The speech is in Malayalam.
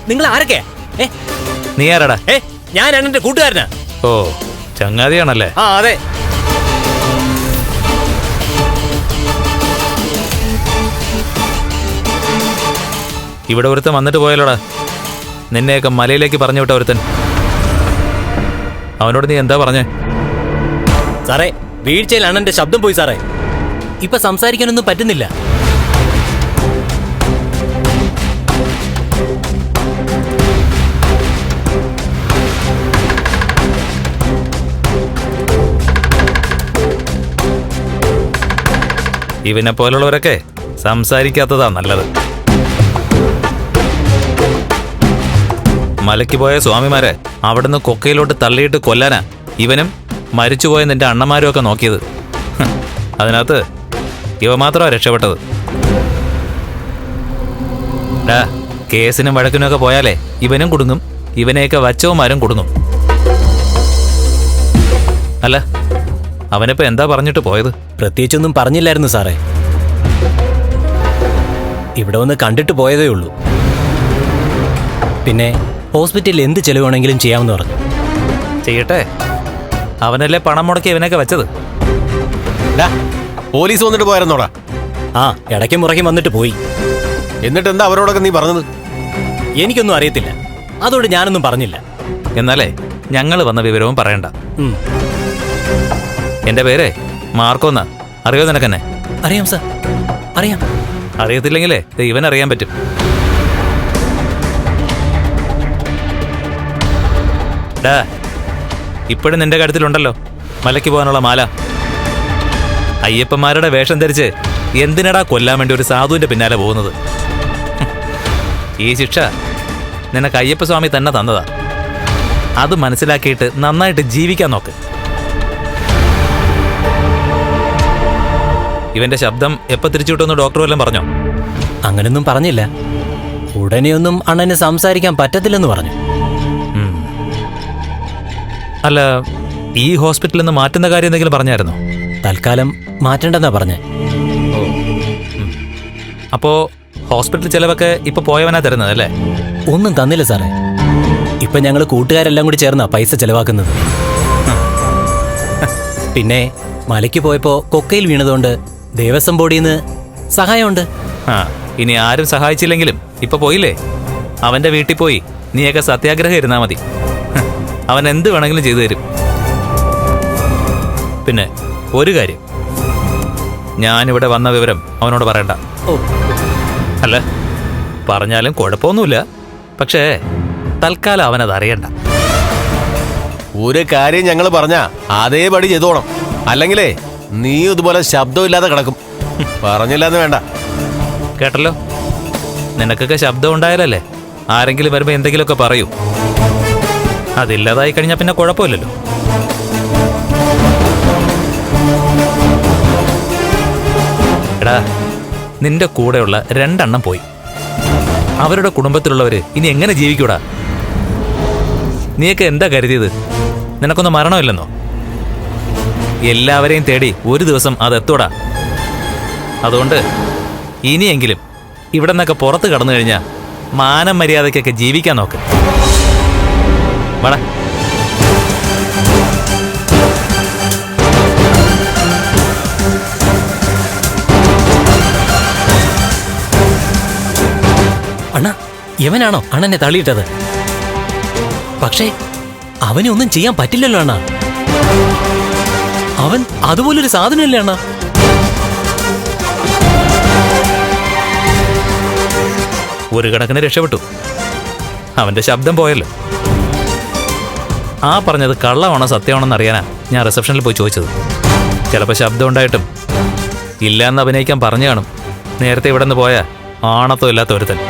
നിങ്ങൾ ആരൊക്കെയാ? നീ ആരാടാ? ഞാൻ അണ്ണന്റെ കൂട്ടുകാരനാ. ഓ, ചങ്ങാതിയാണല്ലേ? ആ അതെ. ഇവിടെ ഒരുത്തൻ വന്നിട്ട് പോയാലോടാ, നിന്നെയൊക്കെ മലയിലേക്ക് പറഞ്ഞു വിട്ട ഒരുത്തൻ. അവനോട് നീ എന്താ പറഞ്ഞേ? സാറേ, വീഴ്ചയിൽ അണ്ണന്റെ ശബ്ദം പോയി സാറേ. ഇപ്പൊ സംസാരിക്കാനൊന്നും പറ്റുന്നില്ല. ഇവനെ പോലുള്ളവരൊക്കെ സംസാരിക്കാത്തതാ നല്ലത്. മലയ്ക്ക് പോയ സ്വാമിമാരെ അവിടുന്ന് കൊക്കയിലോട്ട് തള്ളിയിട്ട് കൊല്ലാനാ ഇവനും മരിച്ചുപോയ നിന്റെ അണ്ണന്മാരും ഒക്കെ നോക്കിയത്. അതിനകത്ത് ഇവ മാത്രമാ രക്ഷപ്പെട്ടത്. കേസിനും വഴക്കിനുമൊക്കെ പോയാലേ ഇവനും കുടുങ്ങും, ഇവനെയൊക്കെ വച്ചവന്മാരും കുടുങ്ങും. അല്ല, അവനിപ്പോ എന്താ പറഞ്ഞിട്ട് പോയത്? പ്രത്യേകിച്ചൊന്നും പറഞ്ഞില്ലായിരുന്നു സാറേ. ഇവിടെ വന്ന് കണ്ടിട്ട് പോയതേ ഉള്ളൂ. പിന്നെ ഹോസ്പിറ്റലിൽ എന്ത് ചെലവ് വേണമെങ്കിലും ചെയ്യാമെന്ന് പറഞ്ഞു. ചെയ്യട്ടെ, അവനല്ലേ പണം മുടക്കി ഇവനൊക്കെ വെച്ചത്. പോലീസ് വന്നിട്ട് പോയായിരുന്നോടാ? ആ, ഇടയ്ക്കും മുറയ്ക്കും വന്നിട്ട് പോയി. എന്നിട്ട് എന്താ അവരോടൊക്കെ നീ പറഞ്ഞത്? എനിക്കൊന്നും അറിയത്തില്ല, അതോട് ഞാനൊന്നും പറഞ്ഞില്ല. എന്നാലേ ഞങ്ങൾ വന്ന വിവരവും പറയണ്ട. എന്റെ പേര് മാർക്കോന്നാ. അറിയോ നിനക്കെന്നെ? അറിയാം സാർ, അറിയാം. അറിയത്തില്ലെങ്കിലേ ഇവൻ അറിയാൻ പറ്റും. ഡാ, ഇപ്പോഴും നിന്റെ കാര്യത്തിലുണ്ടല്ലോ മലയ്ക്ക് പോകാനുള്ള മാല. അയ്യപ്പന്മാരുടെ വേഷം ധരിച്ച് എന്തിനടാ കൊല്ലാൻ വേണ്ടി ഒരു സാധുവിന്റെ പിന്നാലെ പോകുന്നത്? ഈ ശിക്ഷ നിനക്ക് അയ്യപ്പസ്വാമി തന്നെ തന്നതാ. അത് മനസ്സിലാക്കിയിട്ട് നന്നായിട്ട് ജീവിക്കാൻ നോക്ക്. ഇവന്റെ ശബ്ദം എപ്പോൾ തിരിച്ചു കിട്ടുമെന്ന് ഡോക്ടർ വല്ലതും പറഞ്ഞോ? അങ്ങനൊന്നും പറഞ്ഞില്ല. ഉടനെയൊന്നും അണ്ണന് സംസാരിക്കാൻ പറ്റത്തില്ലെന്ന് പറഞ്ഞു. അല്ല, ഈ ഹോസ്പിറ്റലിൽ നിന്ന് മാറ്റുന്ന കാര്യം എന്തെങ്കിലും പറഞ്ഞായിരുന്നോ? തൽക്കാലം മാറ്റണ്ടെന്നാ പറഞ്ഞേ. അപ്പോ ഹോസ്പിറ്റൽ ചെലവൊക്കെ ഇപ്പൊ പോയവനാ തരുന്നത് അല്ലേ? ഒന്നും തന്നില്ല സാറേ. ഇപ്പൊ ഞങ്ങൾ കൂട്ടുകാരെല്ലാം കൂടി ചേർന്നാ പൈസ ചെലവാക്കുന്നത്. പിന്നെ മലയ്ക്ക് പോയപ്പോ കൊക്കയിൽ വീണതുകൊണ്ട് ദേവസ്വം ബോർഡിന്ന് സഹായമുണ്ട്. ഇനി ആരും സഹായിച്ചില്ലെങ്കിലും ഇപ്പൊ പോയില്ലേ, അവന്റെ വീട്ടിൽ പോയി നീയൊക്കെ സത്യാഗ്രഹം ഇരുന്നാ മതി. അവൻ എന്ത് വേണമെങ്കിലും ചെയ്തു തരും. പിന്നെ ഒരു കാര്യം, ഞാനിവിടെ വന്ന വിവരം അവനോട് പറയണ്ട. അല്ല, പറഞ്ഞാലും കുഴപ്പമൊന്നുമില്ല. പക്ഷേ തൽക്കാലം അവനത് അറിയണ്ട. ഒരു കാര്യം ഞങ്ങൾ പറഞ്ഞാ അതേപടി ചെയ്തോണം. അല്ലെങ്കിലേ നീ ഇതുപോലെ ശബ്ദമില്ലാതെ കിടക്കും. പറഞ്ഞില്ലെന്ന് വേണ്ട. കേട്ടല്ലോ, നിനക്കൊക്കെ ശബ്ദം ഉണ്ടായാലല്ലേ ആരെങ്കിലും വരുമ്പോ എന്തെങ്കിലുമൊക്കെ പറയൂ. അതില്ലാതായി കഴിഞ്ഞാൽ പിന്നെ കുഴപ്പമില്ലല്ലോ. എടാ, നിന്റെ കൂടെയുള്ള 2 എണ്ണം പോയി. അവരുടെ കുടുംബത്തിലുള്ളവര് ഇനി എങ്ങനെ ജീവിക്കൂടാ? നീയൊക്കെ എന്താ കരുതിയത്? നിനക്കൊന്നും മരണമില്ലെന്നോ? എല്ലാവരെയും തേടി ഒരു ദിവസം അതെത്തൂടാ. അതുകൊണ്ട് ഇനിയെങ്കിലും ഇവിടെ നിന്നൊക്കെ പുറത്ത് കടന്നു കഴിഞ്ഞാൽ മാനം മര്യാദയ്ക്കൊക്കെ ജീവിക്കാൻ നോക്ക്. വാടാ. അണ്ണാ, ഇവനാണോ അണ്ണനെ തള്ളിയിട്ടത്? പക്ഷേ അവനെ ഒന്നും ചെയ്യാൻ പറ്റില്ലല്ലോ അണ്ണാ. അവൻ അതുപോലൊരു സാധനമല്ലേ അണ്ണാ. ഒരു കണക്കിന് രക്ഷപ്പെട്ടു. അവന്റെ ശബ്ദം പോയല്ലോ. ആ പറഞ്ഞത് കള്ളമാണോ സത്യമാണോന്ന് അറിയാനാ ഞാൻ റിസപ്ഷനിൽ പോയി ചോദിച്ചത്. ചിലപ്പോൾ ശബ്ദം ഉണ്ടായിട്ടും ഇല്ലാന്ന് അഭിനയിക്കാൻ പറഞ്ഞു കാണും. നേരത്തെ ഇവിടെ നിന്ന് പോയ ആണത്തോ ഇല്ലാത്ത ഒരുത്തൻ.